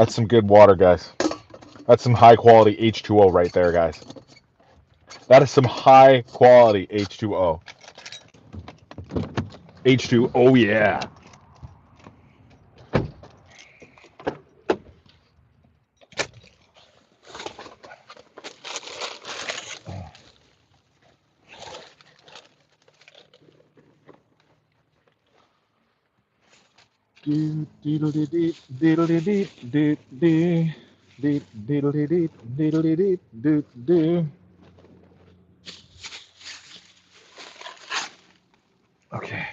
That's some good water, guys. That's some high quality H2O right there, guys. That is some high quality H2O. H2O, yeah. Do diddle dee dee diddle dee dee doo doo dee diddle dee dee diddle dee dee doo doo. Okay.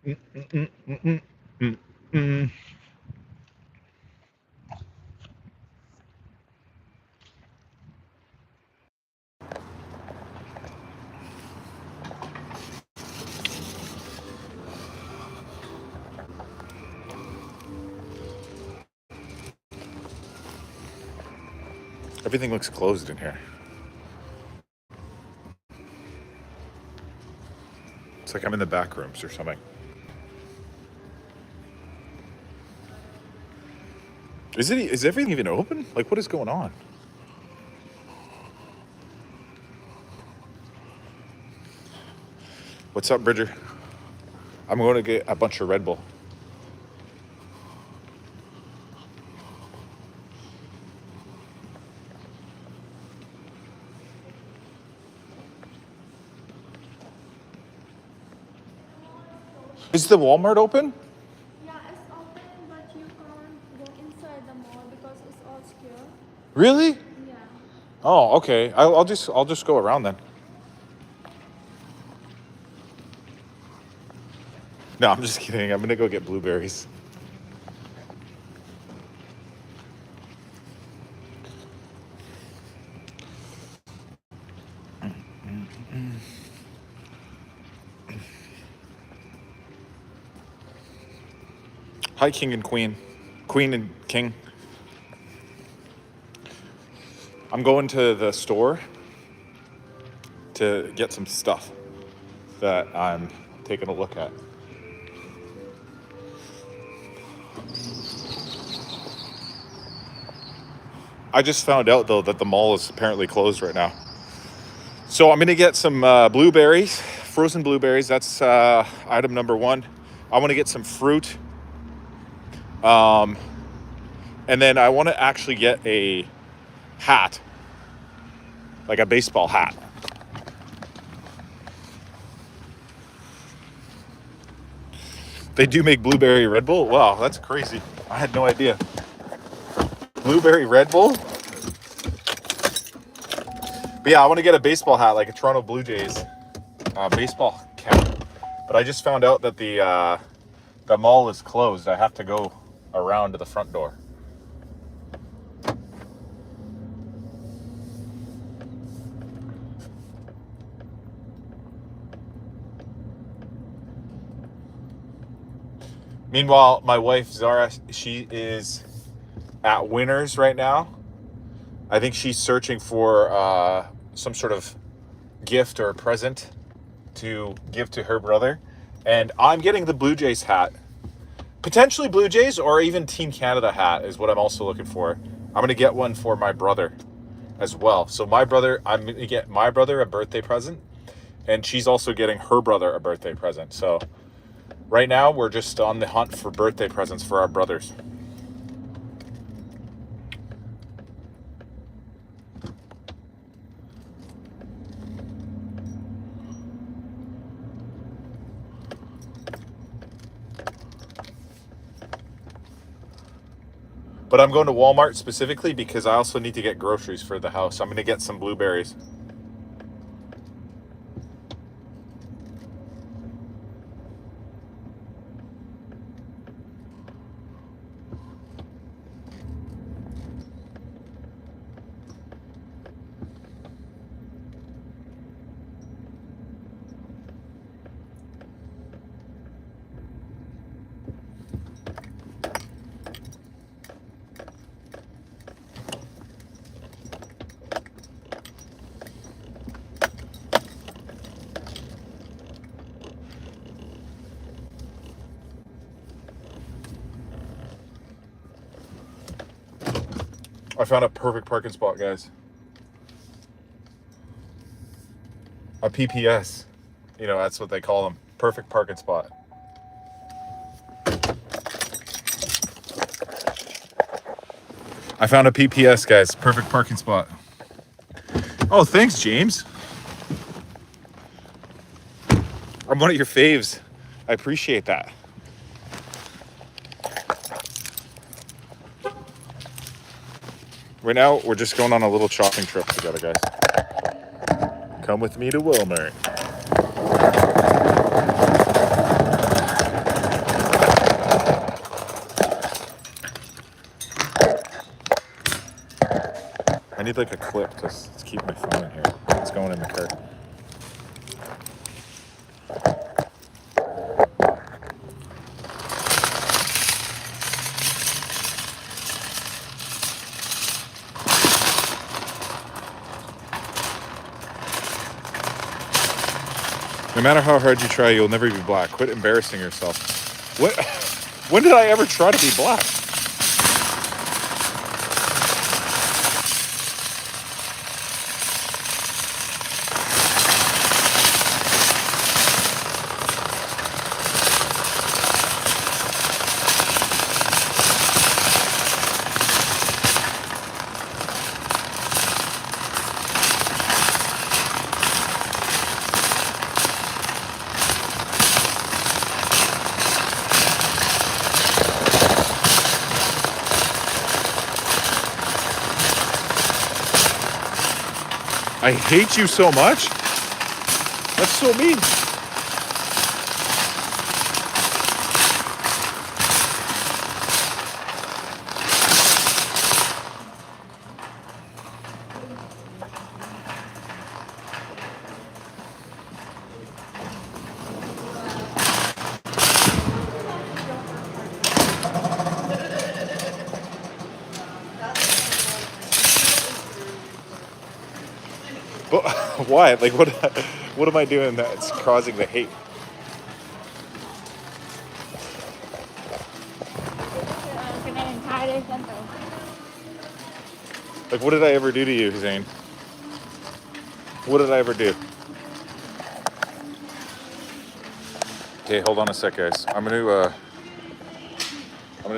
Mm, mm, mm, mm, mm, mm. Everything looks closed in here. It's like I'm in the back rooms or something. Is everything even open? Like, what is going on? What's up, Bridger? I'm going to get a bunch of Red Bull. Is the Walmart open? Yeah, it's open, but you can't go inside the mall because it's all secure. Really? Yeah. Oh, okay. I'll just go around then. No, I'm just kidding. I'm gonna go get blueberries. Hi, King and Queen. Queen and King. I'm going to the store to get some stuff that I'm taking a look at. I just found out, though, that the mall is apparently closed right now. So I'm going to get some blueberries, frozen blueberries. That's item number one. I want to get some fruit. And then I want to actually get a hat, like a baseball hat. They do make blueberry Red Bull? Wow, that's crazy. I had no idea. Blueberry Red Bull? But yeah, I want to get a baseball hat, like a Toronto Blue Jays baseball cap. But I just found out that the mall is closed. I have to go around to the front door. Meanwhile, my wife Zara, she is at Winners right now. I think she's searching for some sort of gift or present to give to her brother. And I'm getting the Blue Jays hat. Potentially Blue Jays or even Team Canada hat is what I'm also looking for. I'm going to get one for my brother as well. So I'm going to get my brother a birthday present. And she's also getting her brother a birthday present. So right now we're just on the hunt for birthday presents for our brothers. But I'm going to Walmart specifically because I also need to get groceries for the house. I'm going to get some blueberries. I found a perfect parking spot, guys. A PPS. You know, that's what they call them. Perfect parking spot. I found a PPS, guys. Perfect parking spot. Oh, thanks, James. I'm one of your faves. I appreciate that. Right now, we're just going on a little shopping trip together, guys. Come with me to Walmart. I need like a clip to keep my phone in here. It's going in the car. No matter how hard you try, you'll never be black. Quit embarrassing yourself. What? When did I ever try to be black? I hate you so much? That's so mean. But why? Like, what am I doing that's causing the hate? Like, what did I ever do to you, Zane? What did I ever do? Okay, hold on a sec, guys. I'm gonna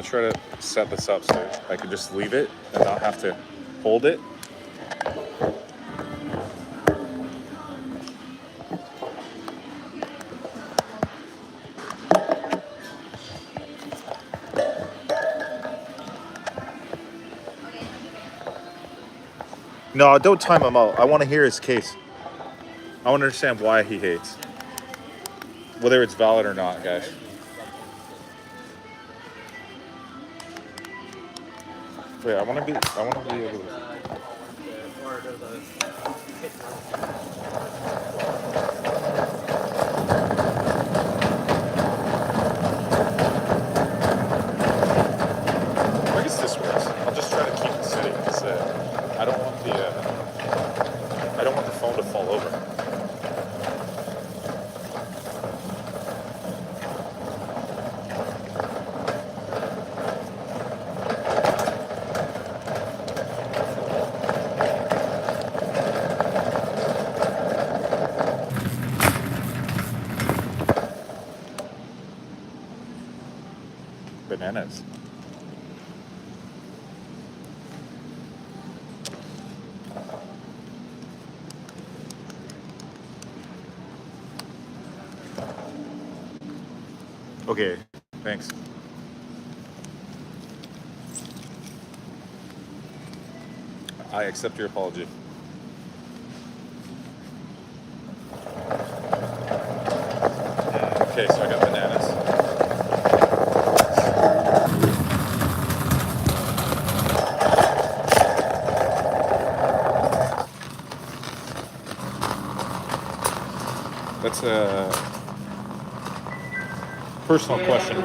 try to set this up so I can just leave it and not have to hold it. No, don't time him out. I want to hear his case. I want to understand why he hates. Whether it's valid or not, guys. Wait, I want to be able to... I guess this works. I'll just try to keep it steady because I don't want the phone to fall over. Bananas. Okay, thanks. I accept your apology. Okay, so I got bananas. That's a personal question.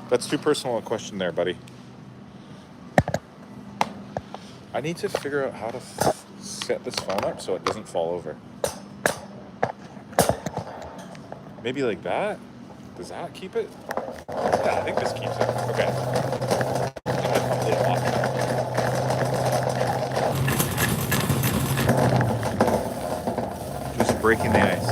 That's too personal a question there, buddy. I need to figure out how to set this phone up so it doesn't fall over. Maybe like that? Does that keep it? Yeah, I think this keeps it. Okay. breaking the ice.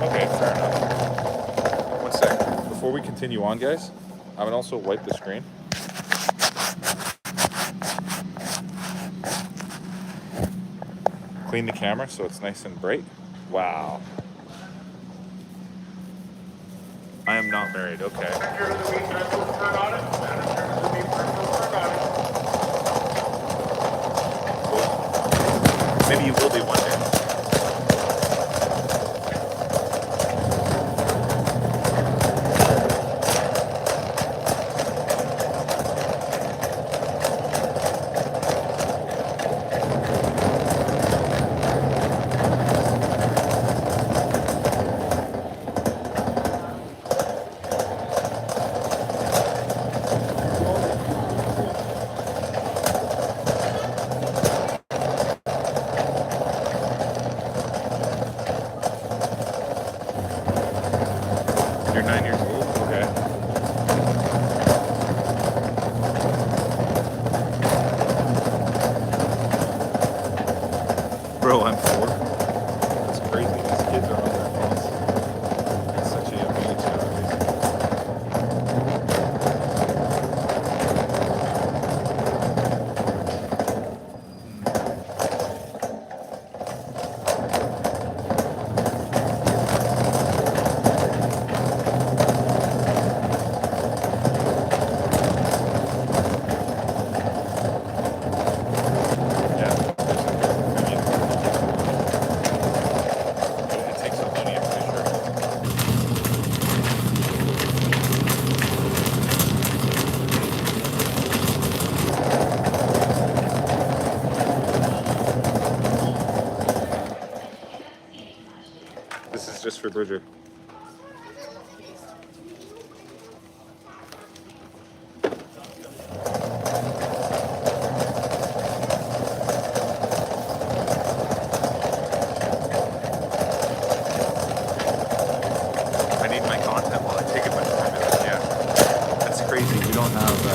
Okay, fair enough. One sec. Before we continue on, guys, I would also wipe the screen. Clean the camera so it's nice and bright. Wow. I am not married, okay. Maybe you will be one day. You're 9 years old? Okay. Bro, I'm 4. It's crazy. These kids are on their phones. It's such a young age nowadays. It takes some money, I'm pretty sure. This is just for Bridger. I need my content while I take it by formula. Yeah. That's crazy. We don't have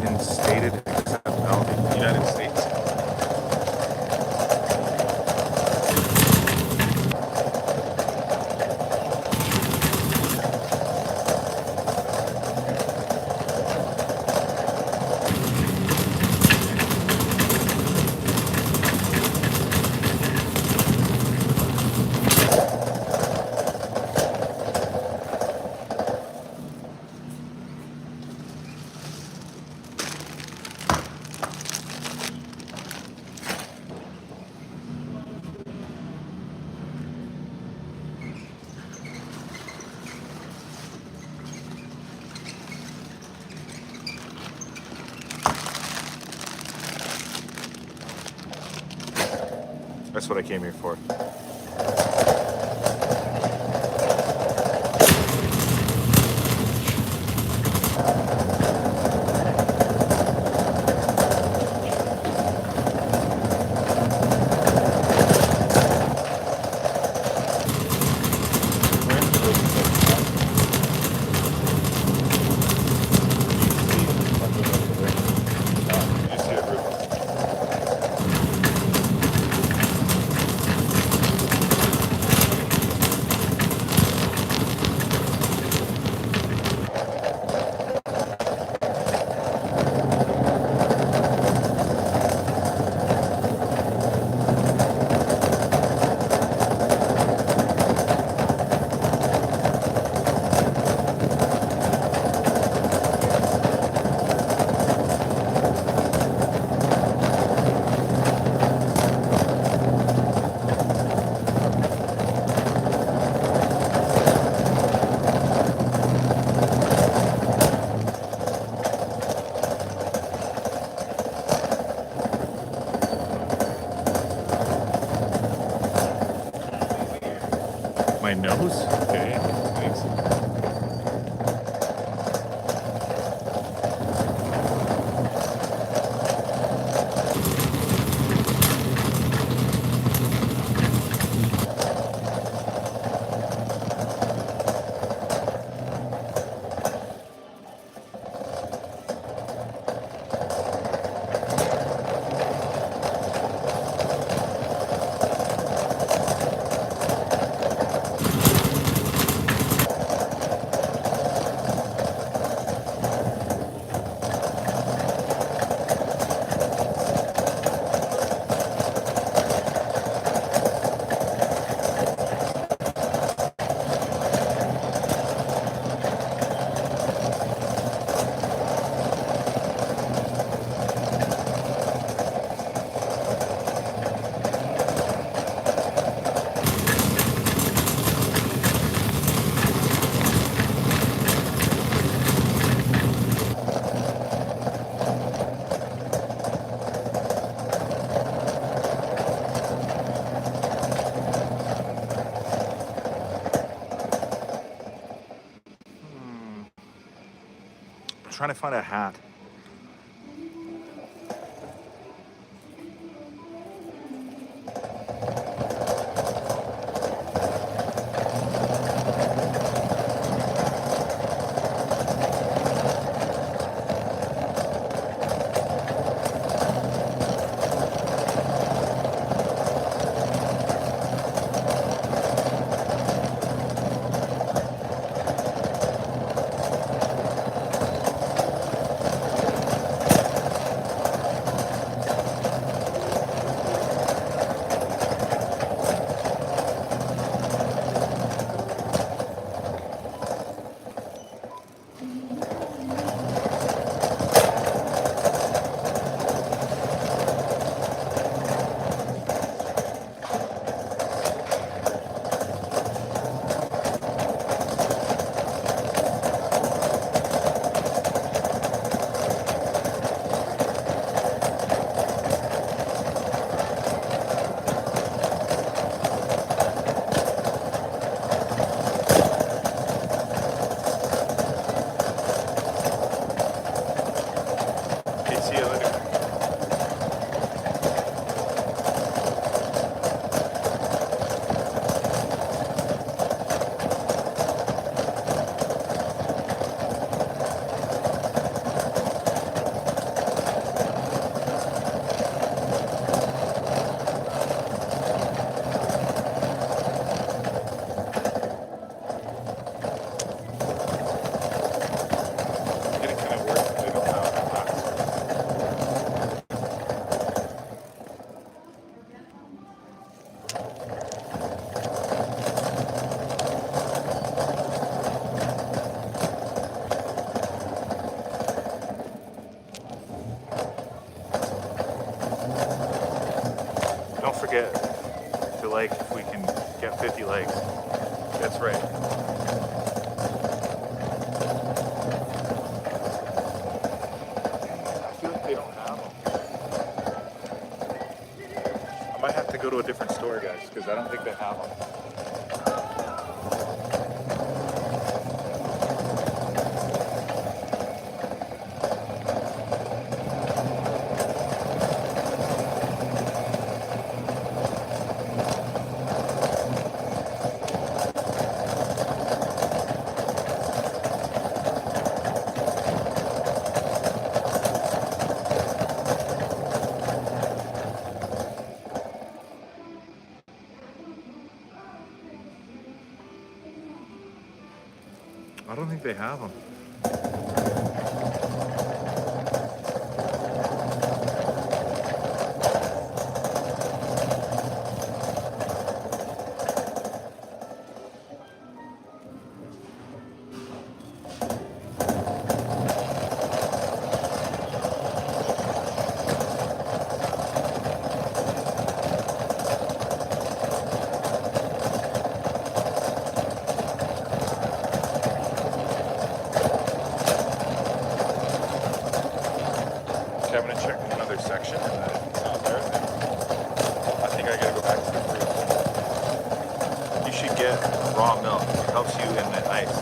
instated acceptability in the United States. That's what I came here for. My nose? Okay, thanks. trying to find a hat. Don't forget to like if we can get 50 likes. That's right. I feel like they don't have them. I might have to go to a different store, guys, because I don't think they have them. I don't think they have them. I'm gonna check another section, and then it's not there. I think I gotta go back to the fridge. You should get raw milk. It helps you in the ice.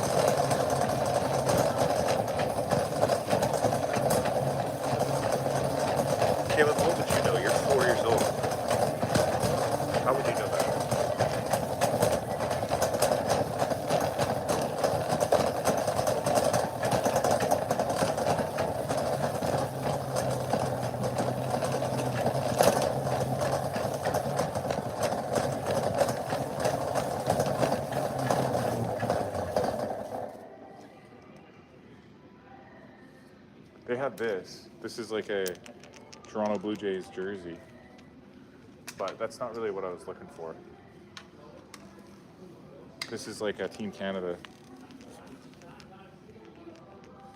Caleb, what would you know? You're 4 years old. How would you know that? They have this. This is like a Toronto Blue Jays jersey. But that's not really what I was looking for. This is like a Team Canada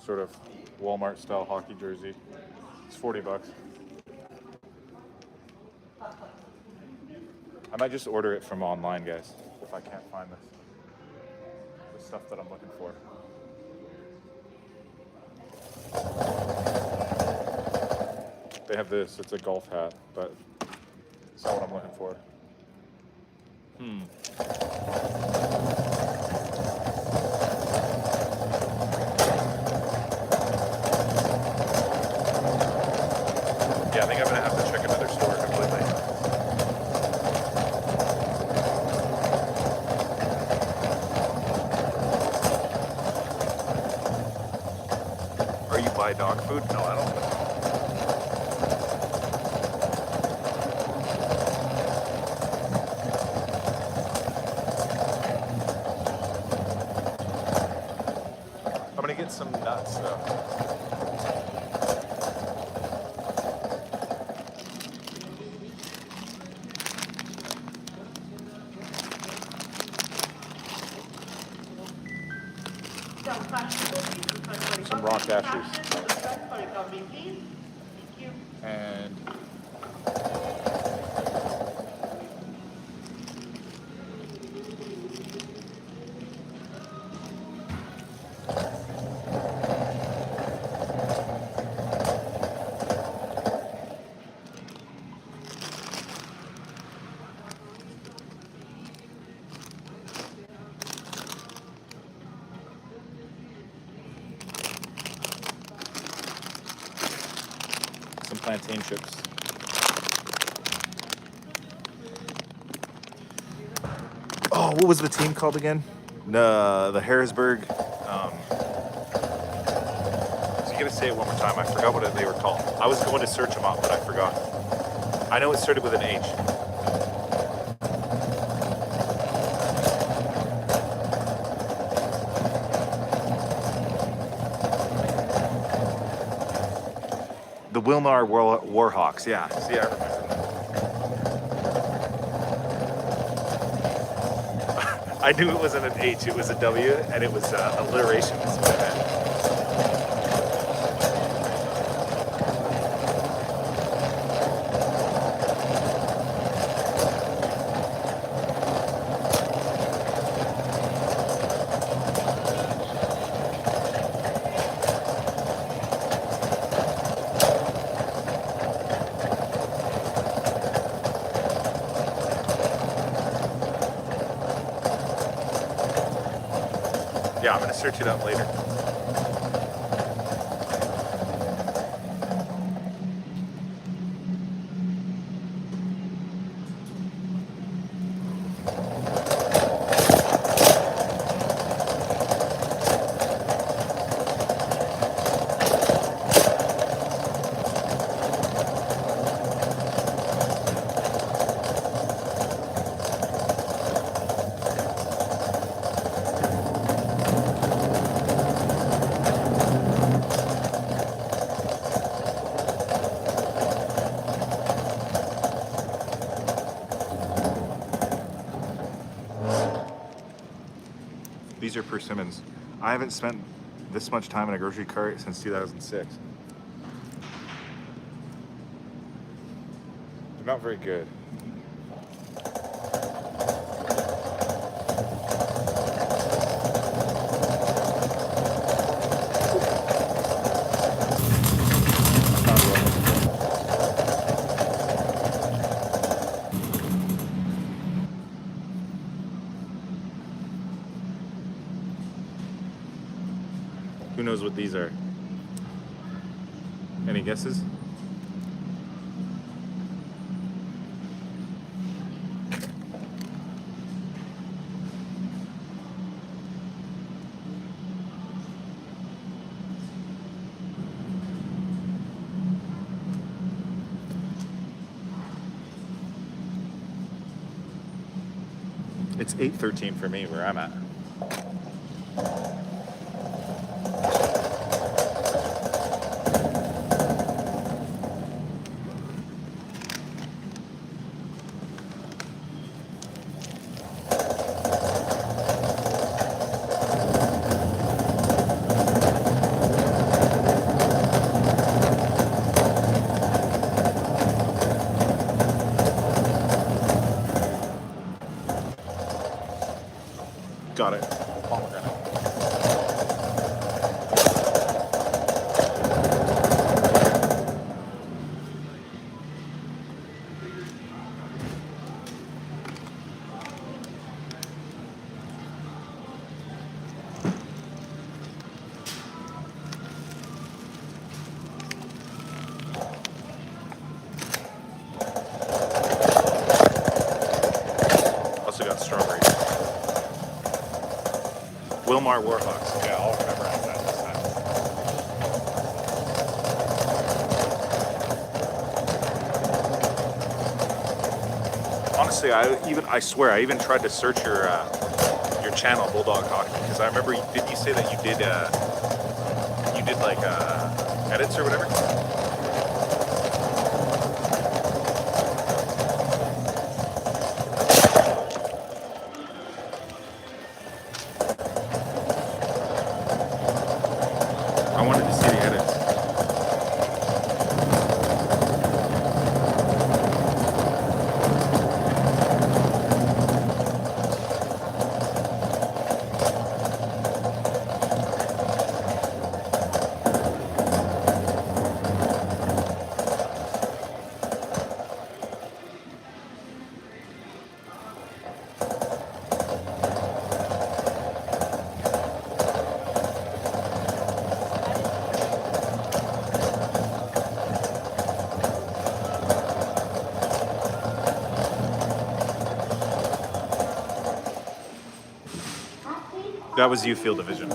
sort of Walmart style hockey jersey. It's $40. I might just order it from online, guys, if I can't find the stuff that I'm looking for. They have this, it's a golf hat, but it's not what I'm looking for. buy dog food? No, I don't. I'm gonna get some nuts though. Some raw cashews. And some plantain chips. Oh, what was the team called again? The Harrisburg. So you gotta say it one more time. I forgot what they were called. I was going to search them up, but I forgot. I know it started with an H. The Wilmar Warhawks, yeah. See, I remember. I knew it wasn't an H, it was a W, and it was alliteration. Is what I meant. Yeah, I'm going to search it up later. These are persimmons. I haven't spent this much time in a grocery cart since 2006. They're not very good. Who knows what these are? Any guesses? It's 8:13 for me where I'm at. Got it. Pomegranate. Also got strawberries. Wilmar Warhawks. Yeah, I'll remember that this time. honestly, I swear, I even tried to search your channel, Bulldog Hockey, because I remember, didn't you say that you did like edits or whatever? I wanted to see the edits. That was you, Field Division.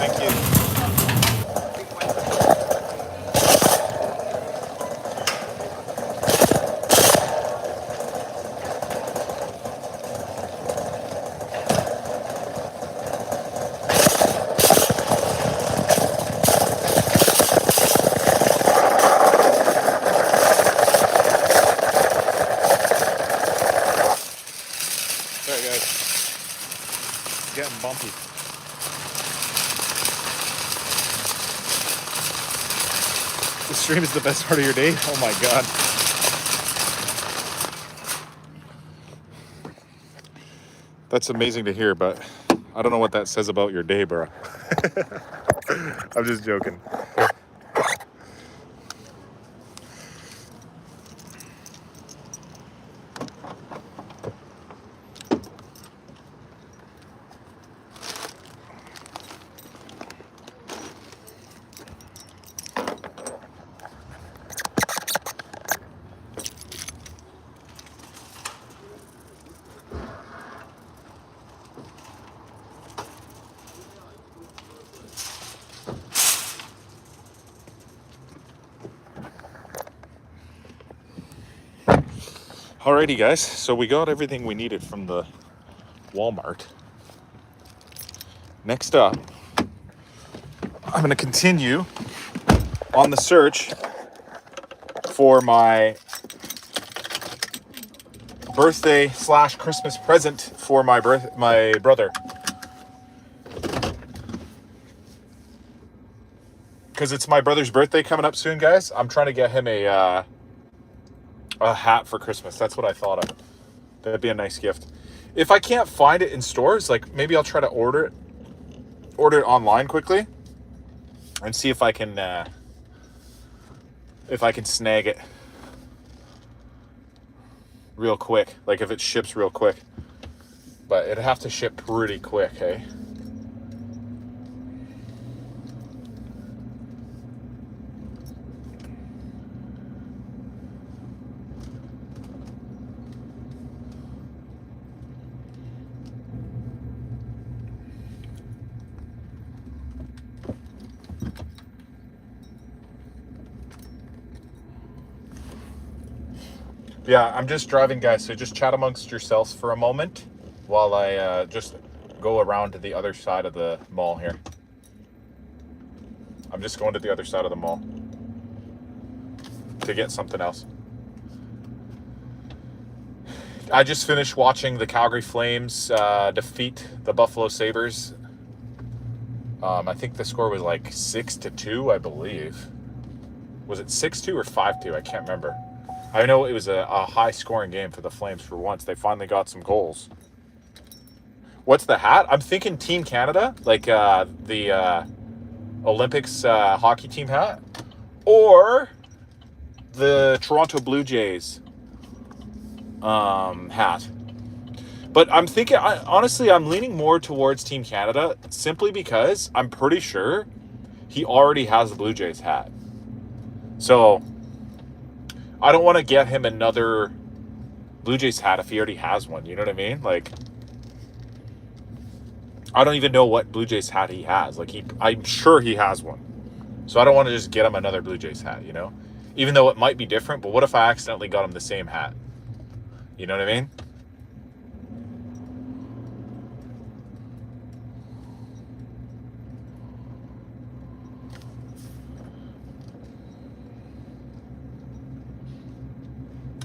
Thank you. Sorry, guys. It's getting bumpy. The stream is the best part of your day? Oh my god. That's amazing to hear, but I don't know what that says about your day, bro. I'm just joking. Alrighty, guys. So we got everything we needed from the Walmart. Next up, I'm going to continue on the search for my birthday / Christmas present for my brother. Because it's my brother's birthday coming up soon, guys. I'm trying to get him a hat for Christmas. That's what I thought of. That'd be a nice gift. If I can't find it in stores, like maybe I'll try to order it online quickly and see if I can snag it real quick. Like if it ships real quick. But it'd have to ship pretty quick, hey? Yeah, I'm just driving, guys, so just chat amongst yourselves for a moment while I just go around to the other side of the mall here. I'm just going to the other side of the mall to get something else. I just finished watching the Calgary Flames defeat the Buffalo Sabres. I think the score was like 6-2, I believe. Was it 6-2 or 5-2? I can't remember. I know it was a high-scoring game for the Flames for once. They finally got some goals. What's the hat? I'm thinking Team Canada, like the Olympics hockey team hat, or the Toronto Blue Jays hat. But I'm thinking, honestly, I'm leaning more towards Team Canada simply because I'm pretty sure he already has the Blue Jays hat. So I don't want to get him another Blue Jays hat if he already has one. You know what I mean? Like, I don't even know what Blue Jays hat he has. Like, I'm sure he has one. So I don't want to just get him another Blue Jays hat, you know? Even though it might be different, but what if I accidentally got him the same hat? You know what I mean?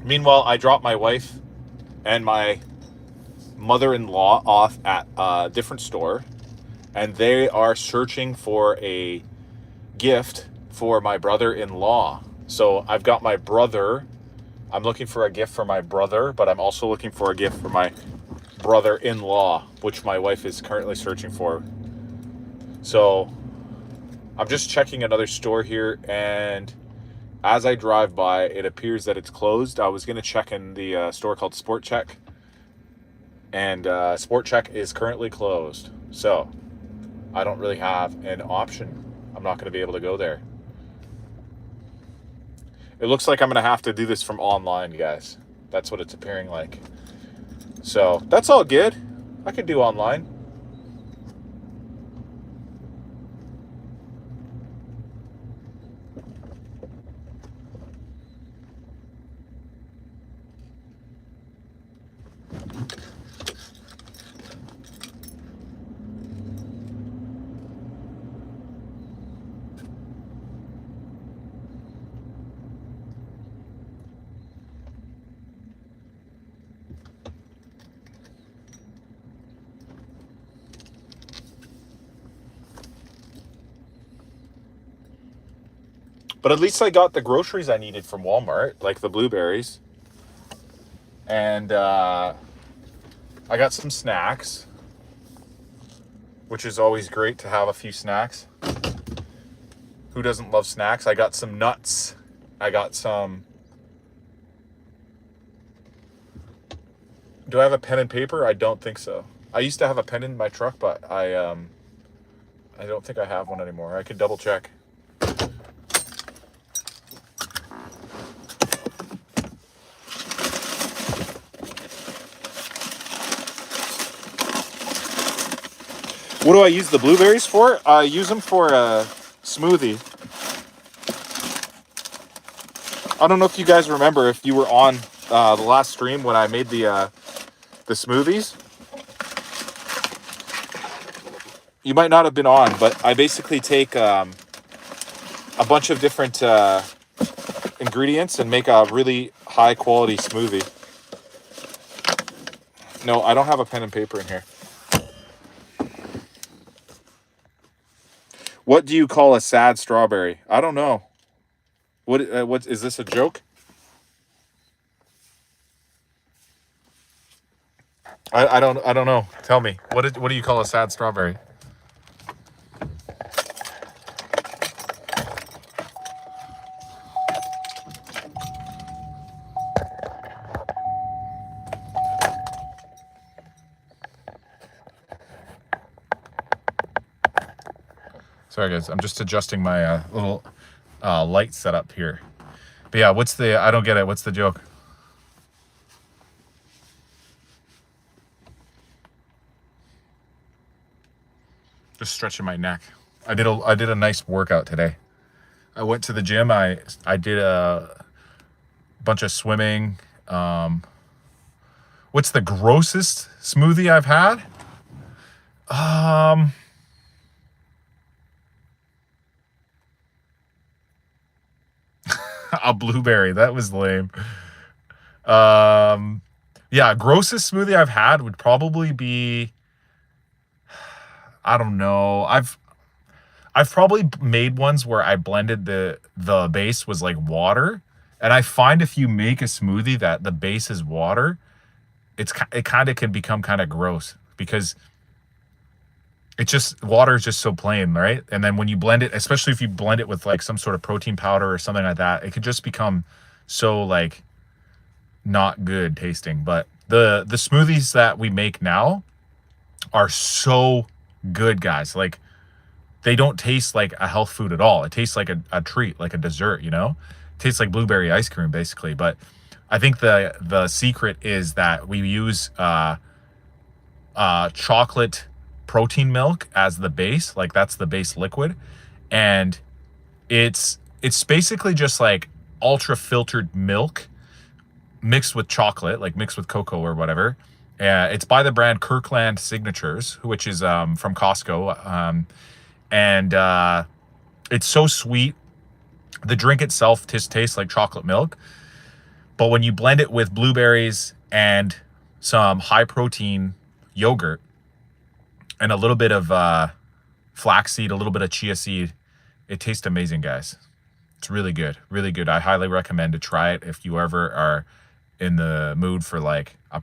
Meanwhile, I dropped my wife and my mother-in-law off at a different store, and they are searching for a gift for my brother-in-law. So I've got my brother. I'm looking for a gift for my brother, but I'm also looking for a gift for my brother-in-law, which my wife is currently searching for. So I'm just checking another store here, and as I drive by, it appears that it's closed. I was going to check in the store called Sport Check, and Sport Check is currently closed. So I don't really have an option. I'm not going to be able to go there. It looks like I'm going to have to do this from online, guys. That's what it's appearing like. So that's all good. I could do online. But at least I got the groceries I needed from Walmart, like the blueberries. And I got some snacks, which is always great to have a few snacks. Who doesn't love snacks? I got some nuts. I got some... Do I have a pen and paper? I don't think so. I used to have a pen in my truck, but I don't think I have one anymore. I could double check. What do I use the blueberries for? I use them for a smoothie. I don't know if you guys remember if you were on the last stream when I made the smoothies. You might not have been on, but I basically take a bunch of different ingredients and make a really high quality smoothie. No, I don't have a pen and paper in here. What do you call a sad strawberry? I don't know. What is this a joke? I don't know. Tell me. What do you call a sad strawberry? Sorry guys, I'm just adjusting my little light setup here. But yeah, I don't get it. What's the joke? Just stretching my neck. I did a nice workout today. I went to the gym. I did a bunch of swimming. What's the grossest smoothie I've had? A blueberry. That was lame. Yeah, grossest smoothie I've had would probably be, I don't know. I've probably made ones where I blended the base was like water, and I find if you make a smoothie that the base is water, it kind of can become kind of gross because it's just water is just so plain, right? And then when you blend it, especially if you blend it with like some sort of protein powder or something like that, it could just become so like not good tasting. But the smoothies that we make now are so good, guys. Like they don't taste like a health food at all. It tastes like a treat, like a dessert, you know? It tastes like blueberry ice cream basically. But I think the secret is that we use chocolate protein milk as the base, like that's the base liquid, and it's basically just like ultra filtered milk mixed with chocolate, like mixed with cocoa or whatever. It's by the brand Kirkland Signatures, which is from Costco, and it's so sweet. The drink itself tastes like chocolate milk, but when you blend it with blueberries and some high protein yogurt and a little bit of flaxseed, a little bit of chia seed, it tastes amazing, guys. It's really good, really good. I highly recommend to try it if you ever are in the mood for like a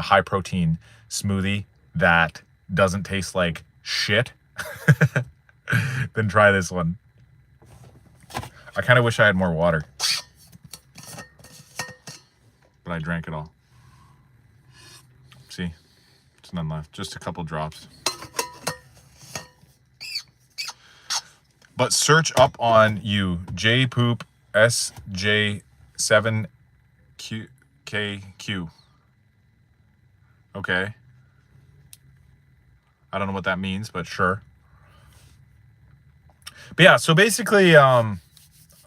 high protein smoothie that doesn't taste like shit. Then try this one. I kind of wish I had more water, but I drank it all. See, there's none left, just a couple drops. But search up on you, JPoop SJ7KQ. Okay. I don't know what that means, but sure. But yeah, so basically,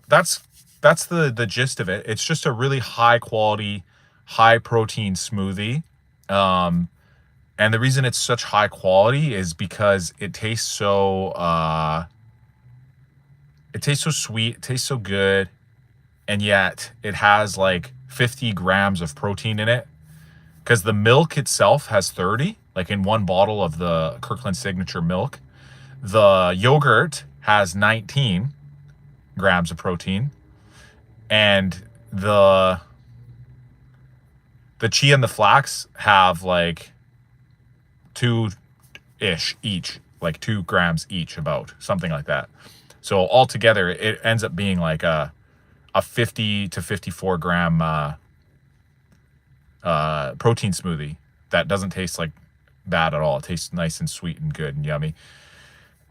that's the gist of it. It's just a really high quality, high protein smoothie. And the reason it's such high quality is because it tastes so sweet, it tastes so good, and yet it has like 50 grams of protein in it. Because the milk itself has 30, like in one bottle of the Kirkland Signature milk. The yogurt has 19 grams of protein, and the chia and the flax have like 2-ish each, like 2 grams each, about something like that. So altogether, it ends up being like a 50 to 54 gram protein smoothie that doesn't taste like bad at all. It tastes nice and sweet and good and yummy.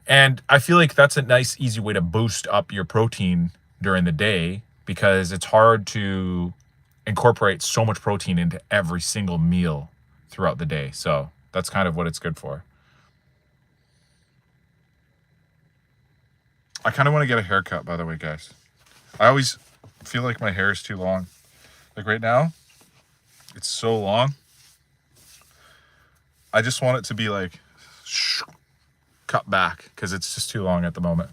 And I feel like that's a nice, easy way to boost up your protein during the day, because it's hard to incorporate so much protein into every single meal throughout the day. So that's kind of what it's good for. I kind of want to get a haircut, by the way, guys. I always feel like my hair is too long. Like right now, It's so long. I just want it to be like cut back because it's just too long at the moment.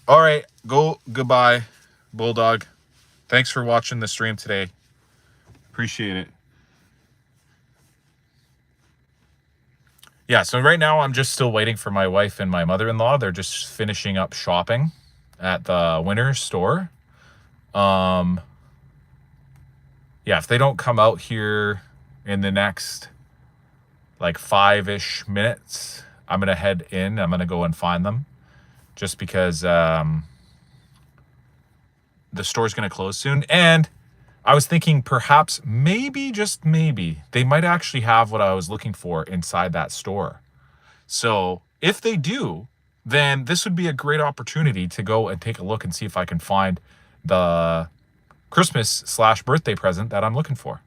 All right, goodbye, Bulldog. Thanks for watching the stream today. Appreciate it. Yeah, so right now I'm just still waiting for my wife and my mother-in-law. They're just finishing up shopping at the Winners store. Yeah, if they don't come out here in the next like 5-ish minutes, I'm gonna head in. I'm gonna go and find them, just because the store's gonna close soon. And I was thinking perhaps, maybe, just maybe, they might actually have what I was looking for inside that store. So if they do, then this would be a great opportunity to go and take a look and see if I can find the Christmas/birthday present that I'm looking for.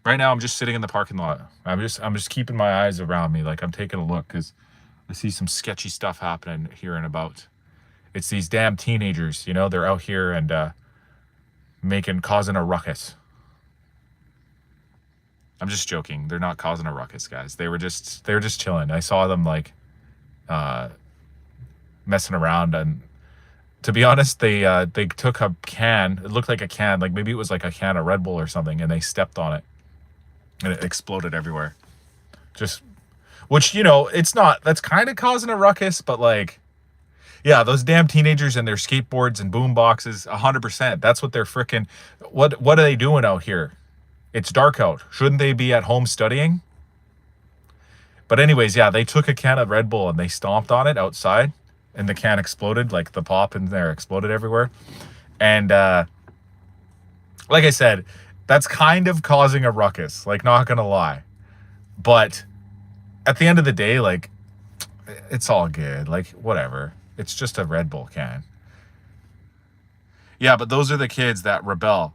Right now, I'm just sitting in the parking lot. I'm just keeping my eyes around me. Like, I'm taking a look because I see some sketchy stuff happening here and about. It's these damn teenagers, you know, they're out here and causing a ruckus. I'm just joking. They're not causing a ruckus, guys. They were just chilling. I saw them like messing around, and to be honest, they took a can. It looked like a can, like maybe it was like a can of Red Bull or something, and they stepped on it, and it exploded everywhere. Which, you know, that's kind of causing a ruckus, but like, yeah, those damn teenagers and their skateboards and boom boxes, 100%. That's what they're freaking. What are they doing out here? It's dark out. Shouldn't they be at home studying? But anyways, yeah, they took a can of Red Bull and they stomped on it outside, and the can exploded. Like, the pop in there exploded everywhere. And like I said, that's kind of causing a ruckus. Like, not gonna lie. But at the end of the day, like, it's all good. Like, whatever. It's just a Red Bull can. Yeah, but those are the kids that rebel.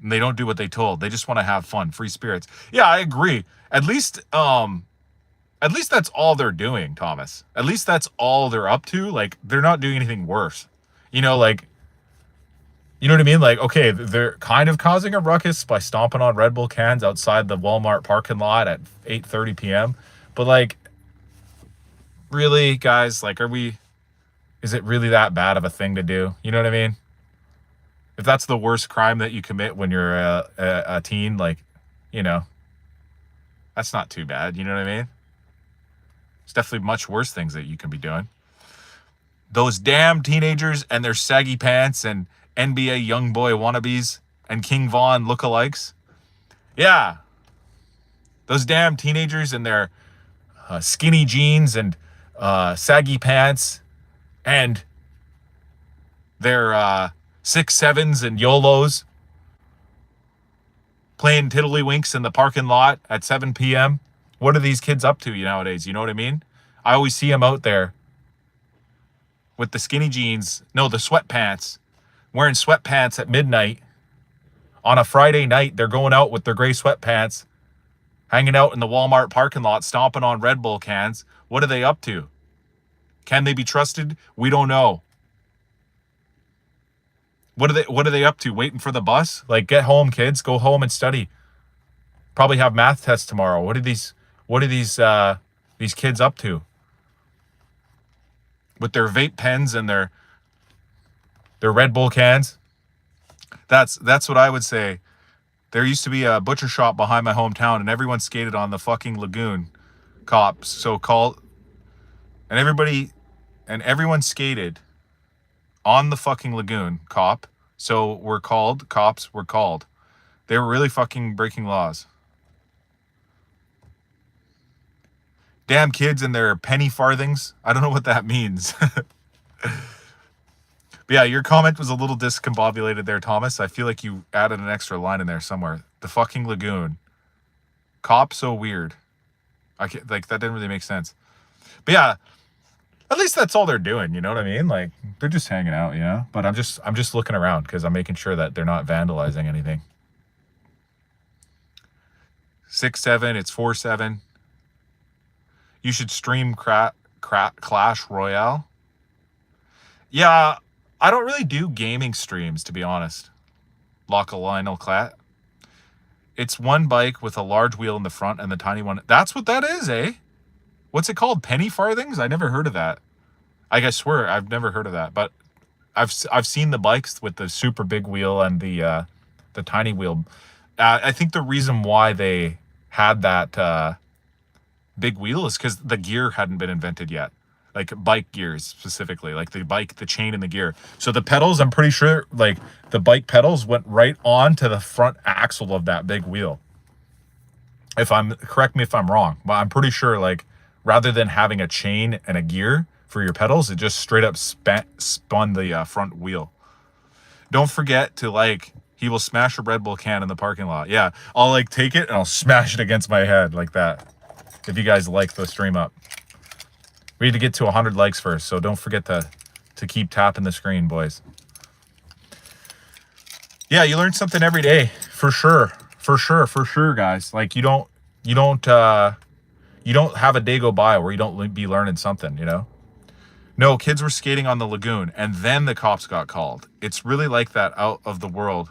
And they don't do what they told. They just want to have fun, free spirits. Yeah, I agree. At least that's all they're doing, Thomas. At least that's all they're up to. Like, they're not doing anything worse. You know, like, you know what I mean? Like, okay, they're kind of causing a ruckus by stomping on Red Bull cans outside the Walmart parking lot at 8:30 p.m. But like, really, guys, like, is it really that bad of a thing to do? You know what I mean? If that's the worst crime that you commit when you're a teen, like, you know, that's not too bad. You know what I mean? It's definitely much worse things that you can be doing. Those damn teenagers and their saggy pants and NBA young boy wannabes and King Von lookalikes. Yeah. Those damn teenagers and their skinny jeans and saggy pants and their 6'7s and YOLOs playing tiddlywinks in the parking lot at 7 p.m. What are these kids up to nowadays? You know what I mean? I always see them out there with the skinny jeans, the sweatpants, wearing sweatpants at midnight. On a Friday night, they're going out with their gray sweatpants, hanging out in the Walmart parking lot, stomping on Red Bull cans. What are they up to? Can they be trusted? We don't know. What are they up to? Waiting for the bus? Like, get home, kids. Go home and study. Probably have math tests tomorrow. What are these kids up to? With their vape pens and their Red Bull cans. That's what I would say. There used to be a butcher shop behind my hometown, and everyone skated on the fucking lagoon, cops, so-called. And everyone skated on the fucking lagoon, cop. So we're called, cops were called. They were really fucking breaking laws. Damn kids and their penny farthings. I don't know what that means. But yeah, your comment was a little discombobulated there, Thomas. I feel like you added an extra line in there somewhere. The fucking lagoon. Cop, so weird. That didn't really make sense. But yeah, at least that's all they're doing, you know what I mean? Like, they're just hanging out, you know? But I'm just looking around because I'm making sure that they're not vandalizing anything. 6-7, it's 4-7. You should stream Clash Royale. Yeah, I don't really do gaming streams, to be honest. Lionel Clat. It's one bike with a large wheel in the front and the tiny one. That's what that is, eh? What's it called? Penny farthings? I never heard of that. I swear I've never heard of that, but I've seen the bikes with the super big wheel and the tiny wheel. I think the reason why they had that big wheel is because the gear hadn't been invented yet, like bike gears specifically, like the chain and the gear. So the pedals, I'm pretty sure, like the bike pedals went right onto the front axle of that big wheel. Correct me if I'm wrong, but I'm pretty sure, like, rather than having a chain and a gear for your pedals, it just straight up spun the front wheel. Don't forget to, like, he will smash a Red Bull can in the parking lot. Yeah, I'll, like, take it and I'll smash it against my head like that. If you guys like the stream up. We need to get to 100 likes first, so don't forget to keep tapping the screen, boys. Yeah, you learn something every day, for sure. For sure, guys. Like, you don't have a day go by where you don't be learning something, you know? No, kids were skating on the lagoon, and then the cops got called. It's really like that out of the world.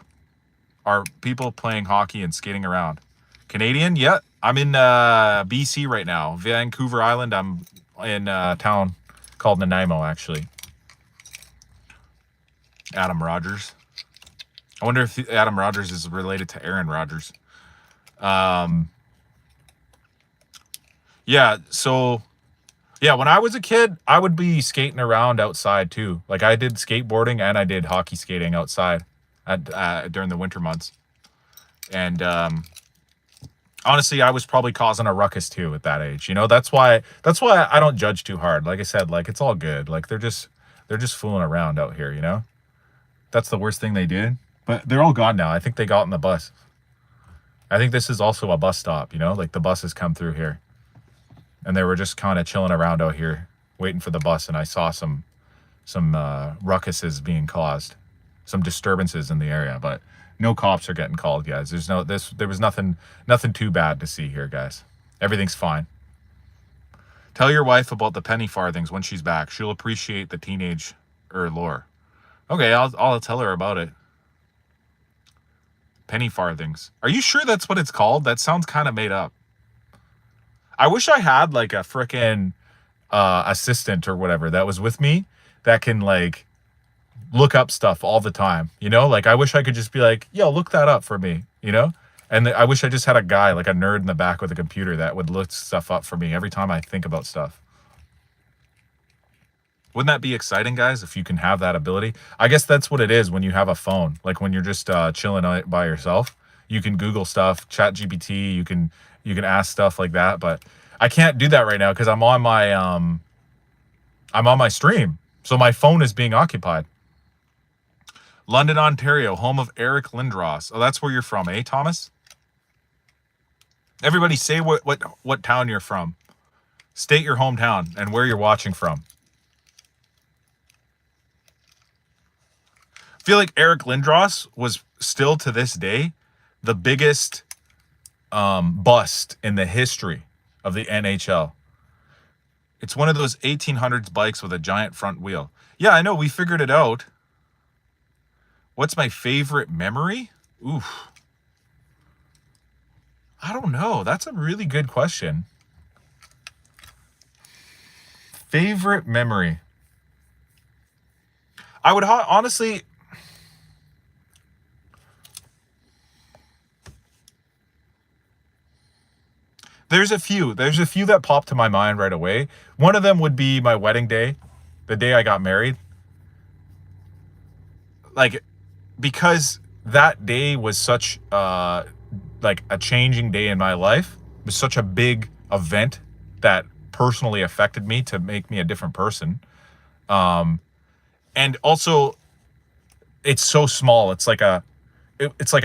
Are people playing hockey and skating around? Canadian? Yeah, I'm in BC right now. Vancouver Island. I'm in a town called Nanaimo, actually. Adam Rogers. I wonder if Adam Rogers is related to Aaron Rodgers. Yeah, so... Yeah, when I was a kid, I would be skating around outside too. Like, I did skateboarding and I did hockey skating outside during the winter months. And honestly, I was probably causing a ruckus too at that age. You know, that's why I don't judge too hard. Like I said, like, it's all good. Like, they're just fooling around out here, you know? That's the worst thing they did. But they're all gone now. I think they got on the bus. I think this is also a bus stop, you know? Like, the buses come through here. And they were just kind of chilling around out here, waiting for the bus, and I saw some ruckuses being caused, some disturbances in the area, but no cops are getting called, guys. There was nothing too bad to see here, guys. Everything's fine. Tell your wife about the penny farthings when she's back. She'll appreciate the teenage lore. Okay, I'll tell her about it. Penny farthings. Are you sure that's what it's called? That sounds kind of made up. I wish I had, like, a frickin' assistant or whatever that was with me that can, like, look up stuff all the time, you know? Like, I wish I could just be like, yo, look that up for me, you know? And I wish I just had a guy, like a nerd in the back with a computer that would look stuff up for me every time I think about stuff. Wouldn't that be exciting, guys, if you can have that ability? I guess that's what it is when you have a phone. Like, when you're just chilling by yourself, you can Google stuff, chat GPT, you can ask stuff like that, but I can't do that right now because I'm on my stream, so my phone is being occupied. London, Ontario, home of Eric Lindros. Oh, that's where you're from, eh, Thomas? Everybody say what town you're from. State your hometown and where you're watching from. I feel like Eric Lindros was still to this day the biggest bust in the history of the NHL. It's one of those 1800s bikes with a giant front wheel. Yeah, I know, we figured it out. What's my favorite memory? Oof. I don't know. That's a really good question. Favorite memory. I would honestly... There's a few that pop to my mind right away. One of them would be my wedding day, the day I got married. Like, because that day was such like a changing day in my life. It was such a big event that personally affected me to make me a different person. And also, it's so small. It's like a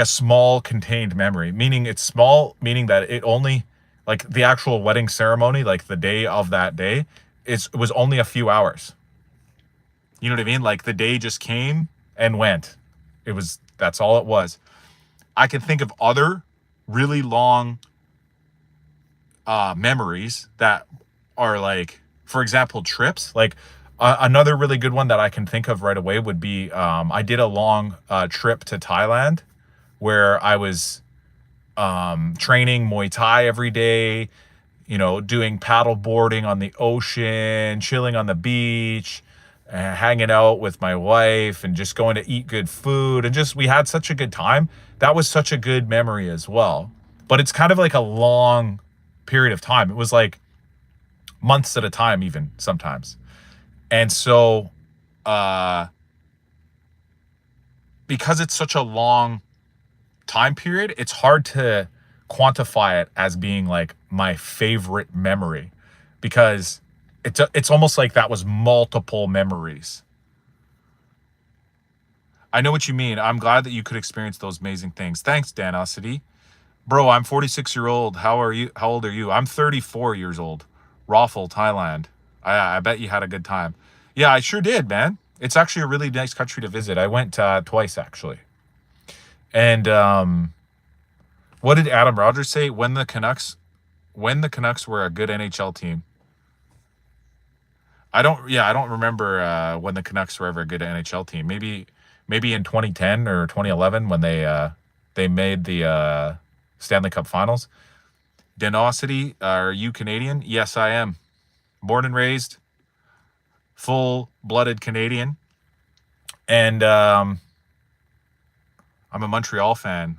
small contained memory. Meaning it's small, meaning that it only, like, the actual wedding ceremony, like the day of that day, it was only a few hours. You know what I mean? Like, the day just came and went. That's all it was. I can think of other really long memories that are, like, for example, trips. Like, Another really good one that I can think of right away would be I did a long trip to Thailand where I was training Muay Thai every day, doing paddle boarding on the ocean, chilling on the beach, hanging out with my wife, and just going to eat good food. And just, we had such a good time. That was such a good memory as well. But it's kind of like a long period of time. It was like months at a time, even sometimes. And so, because it's such a long time period, it's hard to quantify it as being like my favorite memory, because it's almost like that was multiple memories. I know what you mean. I'm glad that you could experience those amazing things. Thanks, Danosity. Bro, I'm 46 year old. How are you? How old are you? I'm 34 years old. Raffle, Thailand. I bet you had a good time. Yeah, I sure did, man. It's actually a really nice country to visit. I went twice actually. And what did Adam Rogers say? When the Canucks were a good NHL team. I don't remember when the Canucks were ever a good NHL team. Maybe in 2010 or 2011 when they made the Stanley Cup Finals. Denosity, are you Canadian? Yes, I am. Born and raised, full-blooded Canadian. And I'm a Montreal fan.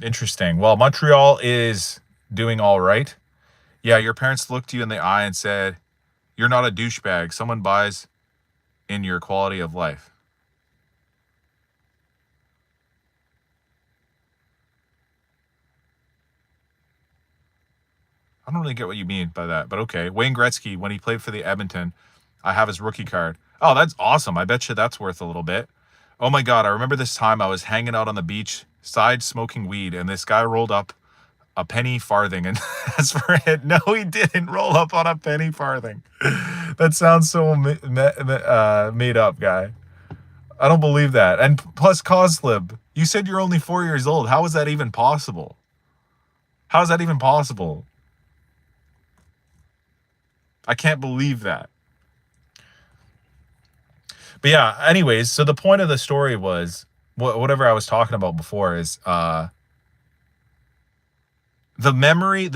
Interesting. Well, Montreal is doing all right. Yeah, your parents looked you in the eye and said, "You're not a douchebag. Someone buys in your quality of life." I don't really get what you mean by that, but okay. Wayne Gretzky, when he played for the Edmonton, I have his rookie card. Oh, that's awesome. I bet you that's worth a little bit. Oh my God, I remember this time I was hanging out on the beach, side smoking weed, and this guy rolled up a penny farthing and asked for it. No, he didn't roll up on a penny farthing. That sounds so made up, guy. I don't believe that. And plus, Coslib, you said you're only 4 years old. How is that even possible? How is that even possible? I can't believe that. But yeah, anyways, so the point of the story was whatever I was talking about before is the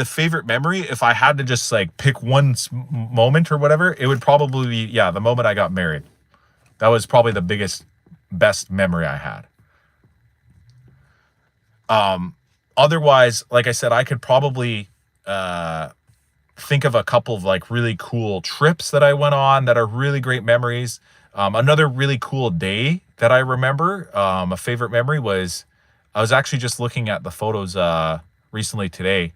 favorite memory, if I had to just like pick one moment or whatever, it would probably be, yeah, the moment I got married. That was probably the best memory I had. Otherwise, like I said, I could probably think of a couple of like really cool trips that I went on that are really great memories. Another really cool day that I remember, a favorite memory was, I was actually just looking at the photos recently today.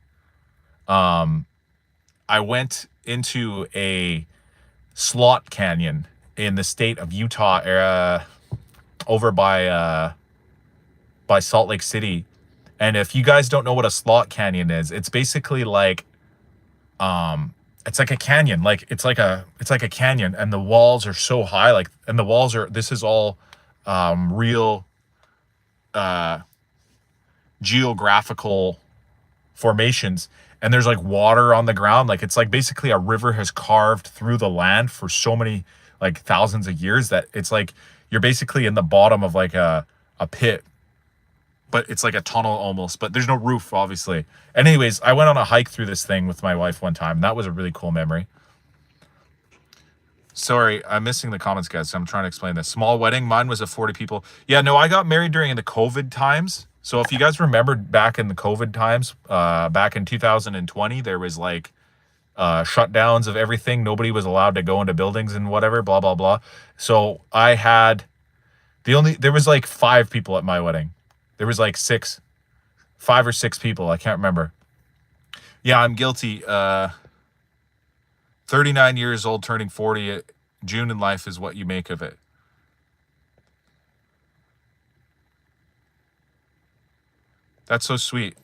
I went into a slot canyon in the state of Utah, over by Salt Lake City. And if you guys don't know what a slot canyon is, it's basically like it's like a canyon, like it's like a canyon, and the walls are so high, like, and the walls are, this is all real geographical formations, and there's like water on the ground, like it's like basically a river has carved through the land for so many like thousands of years that it's like you're basically in the bottom of like a pit, but it's like a tunnel almost, but there's no roof, obviously. And anyways, I went on a hike through this thing with my wife one time. That was a really cool memory. Sorry, I'm missing the comments, guys, so I'm trying to explain this. Small wedding. Mine was a 40 people. Yeah, no, I got married during the COVID times. So if you guys remember back in the COVID times, back in 2020, there was like shutdowns of everything. Nobody was allowed to go into buildings and whatever, blah, blah, blah. So I had there was like 5 people at my wedding. There was like 5 or 6 people. I can't remember. Yeah, I'm guilty. 39 years old, turning 40. June in life is what you make of it. That's so sweet.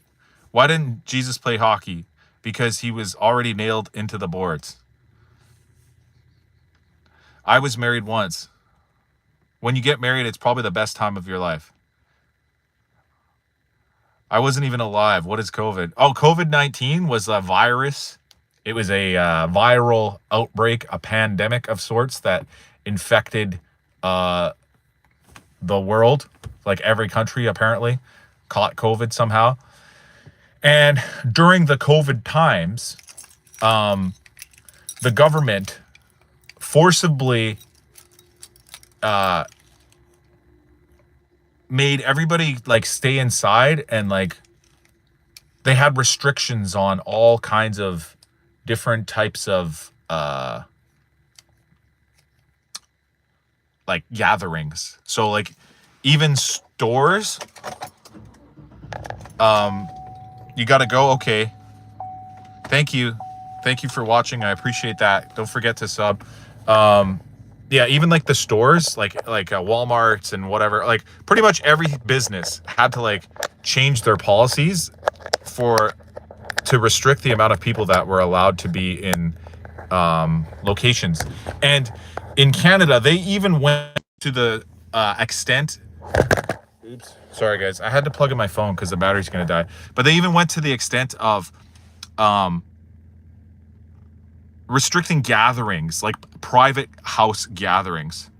Why didn't Jesus play hockey? Because he was already nailed into the boards. I was married once. When you get married, it's probably the best time of your life. I wasn't even alive. What is COVID? Oh, COVID-19 was a virus It was a viral outbreak, a pandemic of sorts that infected the world. Like every country apparently caught COVID somehow. And during the COVID times, the government forcibly made everybody like stay inside, and like they had restrictions on all kinds of different types of like gatherings. So like even stores, you got to go. Okay. Thank you for watching. I appreciate that. Don't forget to sub. Yeah, even like the stores, like Walmarts and whatever, like pretty much every business had to like change their policies to restrict the amount of people that were allowed to be in locations. And in Canada, they even went to the extent. Oops, sorry guys, I had to plug in my phone because the battery's gonna die. But they even went to the extent of restricting gatherings, like private house gatherings.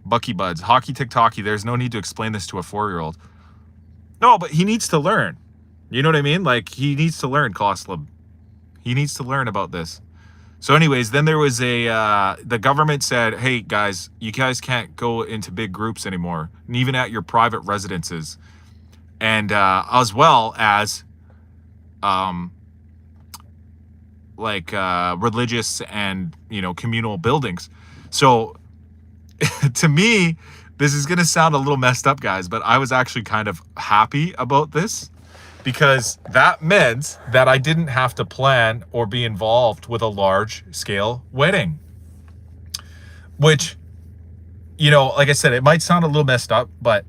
Bucky Buds, HockeyTikTockey, there's no need to explain this to a 4-year-old. No, but he needs to learn. You know what I mean? Like, he needs to learn, Koslab. He needs to learn about this. So anyways, then there was the government said, hey guys, you guys can't go into big groups anymore, and even at your private residences. And as well as religious and, communal buildings. So to me, this is going to sound a little messed up, guys, but I was actually kind of happy about this, because that meant that I didn't have to plan or be involved with a large scale wedding, which, like I said, it might sound a little messed up, but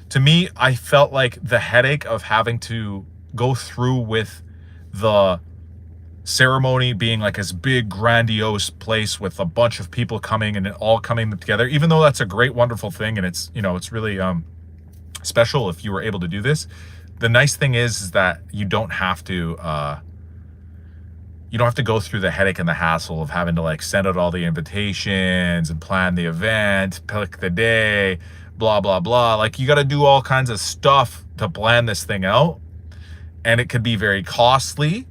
to me, I felt like the headache of having to go through with the ceremony being like this big grandiose place with a bunch of people coming and it all coming together, even though that's a great, wonderful thing. And it's, it's really special if you were able to do this. The nice thing is that you don't have to go through the headache and the hassle of having to like send out all the invitations and plan the event, pick the day, blah, blah, blah. Like, you got to do all kinds of stuff to plan this thing out. And it could be very costly.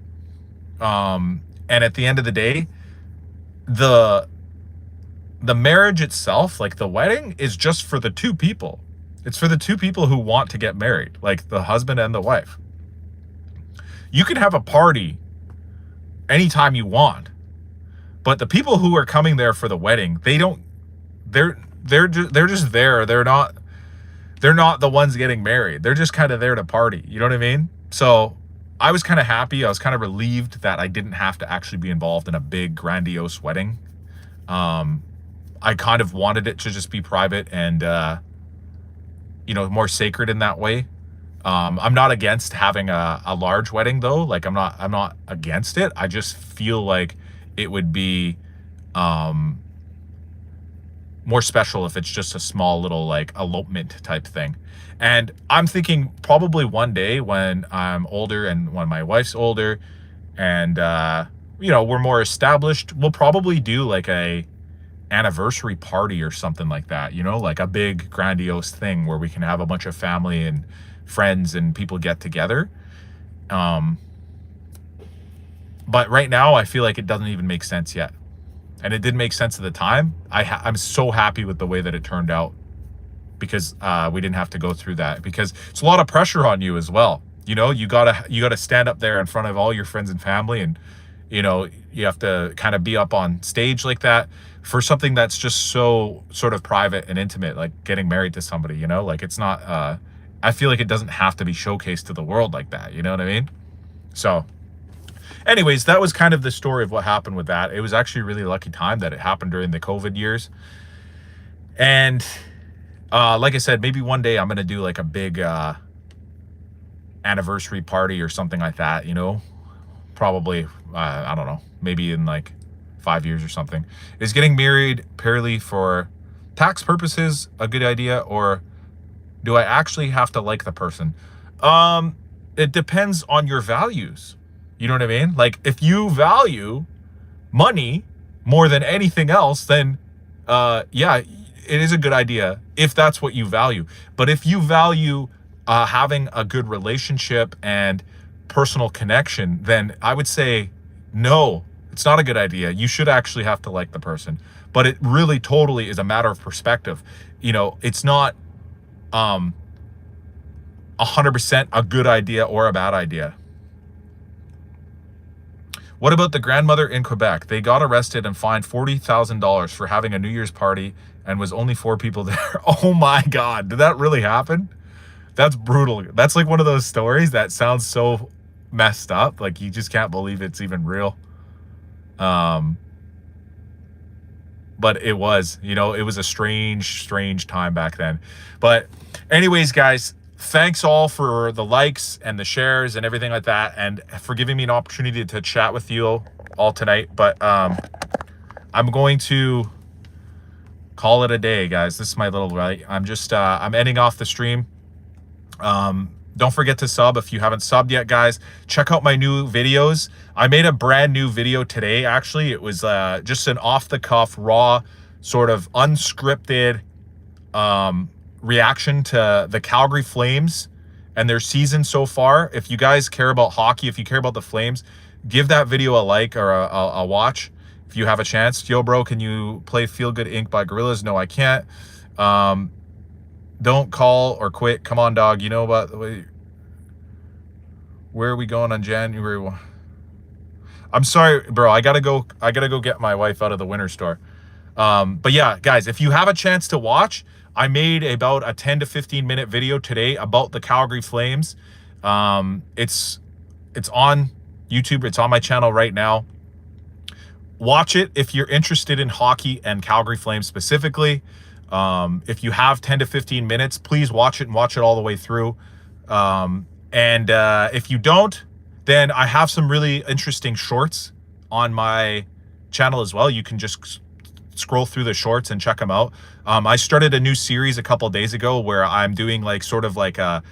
And at the end of the day, the marriage itself, like the wedding, is just for the two people. It's for the two people who want to get married, like the husband and the wife. You can have a party anytime you want, but the people who are coming there for the wedding, they're just there. They're not the ones getting married. They're just kind of there to party. You know what I mean? So I was kind of happy. I was kind of relieved that I didn't have to actually be involved in a big, grandiose wedding. I kind of wanted it to just be private and, more sacred in that way. I'm not against having a large wedding though. Like, I'm not against it. I just feel like it would be more special if it's just a small little like elopement type thing. And I'm thinking probably one day when I'm older and when my wife's older and, we're more established, we'll probably do like a anniversary party or something like that, like a big grandiose thing where we can have a bunch of family and friends and people get together. But right now I feel like it doesn't even make sense yet. And it didn't make sense at the time. I'm so happy with the way that it turned out, because we didn't have to go through that, because it's a lot of pressure on you as well. You gotta stand up there in front of all your friends and family, and you have to kind of be up on stage like that for something that's just so sort of private and intimate, like getting married to somebody. Like, it's not I feel like it doesn't have to be showcased to the world like that. You know what I mean? So anyways, that was kind of the story of what happened with that. It was actually a really lucky time that it happened during the COVID years. And like I said, maybe one day I'm going to do like a big anniversary party or something like that, probably, I don't know, maybe in like 5 years or something. Is getting married purely for tax purposes a good idea, or do I actually have to like the person? it depends on your values. You know what I mean? Like, if you value money more than anything else, then yeah, it is a good idea if that's what you value. But if you value having a good relationship and personal connection, then I would say no, it's not a good idea. You should actually have to like the person. But it really totally is a matter of perspective. You know, it's not 100% a good idea or a bad idea. What about the grandmother in Quebec? They got arrested and fined $40,000 for having a New Year's party and was only 4 people there. Oh my God, did that really happen? That's brutal. That's like one of those stories that sounds so messed up. Like, you just can't believe it's even real. But it was, you know, it was a strange time back then. But anyways, guys, thanks all for the likes and the shares and everything like that, and for giving me an opportunity to chat with you all tonight. But I'm going to call it a day, guys. This is my little, right? I'm just I'm ending off the stream. Don't forget to sub if you haven't subbed yet, guys. Check out my new videos. I made a brand new video today, actually. It was just an off-the-cuff, raw, sort of unscripted reaction to the Calgary Flames and their season so far. If you guys care about hockey, if you care about the Flames, give that video a like or a watch if you have a chance. Yo, bro, can you play Feel Good Inc. by Gorillaz? No, I can't. Don't call or quit. Come on, dog. You know about the way. Where are we going on January 1? I'm sorry, bro. I gotta go get my wife out of the winter store. But yeah, guys, if you have a chance to watch, I made about a 10 to 15 minute video today about the Calgary Flames. It's on YouTube. It's on my channel right now. Watch it if you're interested in hockey and Calgary Flames specifically. If you have 10 to 15 minutes, please watch it and watch it all the way through. And if you don't, then I have some really interesting shorts on my channel as well. You can just scroll through the shorts and check them out. I started a new series a couple days ago where I'm doing like sort of like a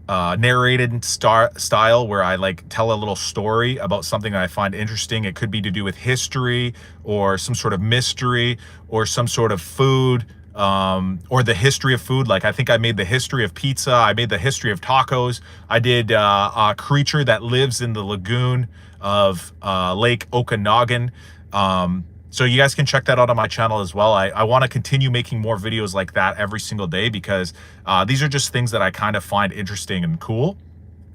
narrated style where I like tell a little story about something that I find interesting. It could be to do with history or some sort of mystery or some sort of food, or the history of food. Like, I think I made the history of pizza. I made the history of tacos. I did a creature that lives in the lagoon of Lake Okanagan. So you guys can check that out on my channel as well. I want to continue making more videos like that every single day because these are just things that I kind of find interesting and cool.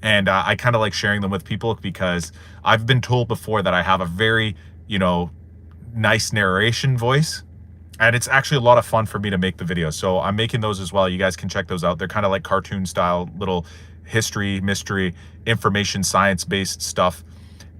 And I kind of like sharing them with people because I've been told before that I have a very, you know, nice narration voice. And it's actually a lot of fun for me to make the videos. So I'm making those as well. You guys can check those out. They're kind of like cartoon style, little history, mystery, information, science-based stuff.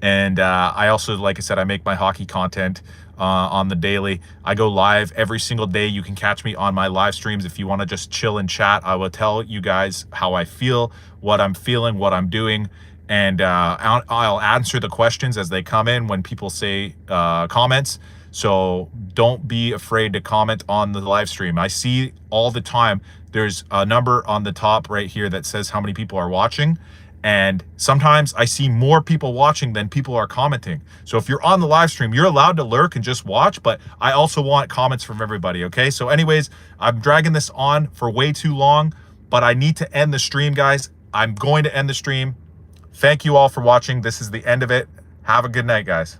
And I also, like I said, I make my hockey content on the daily. I go live every single day. You can catch me on my live streams. If you want to just chill and chat, I will tell you guys how I feel, what I'm feeling, what I'm doing. And I'll answer the questions as they come in when people say comments. So don't be afraid to comment on the live stream. I see all the time, there's a number on the top right here that says how many people are watching. And sometimes I see more people watching than people are commenting. So if you're on the live stream, you're allowed to lurk and just watch, but I also want comments from everybody, okay? So anyways, I'm dragging this on for way too long, but I need to end the stream, guys. I'm going to end the stream. Thank you all for watching. This is the end of it. Have a good night, guys.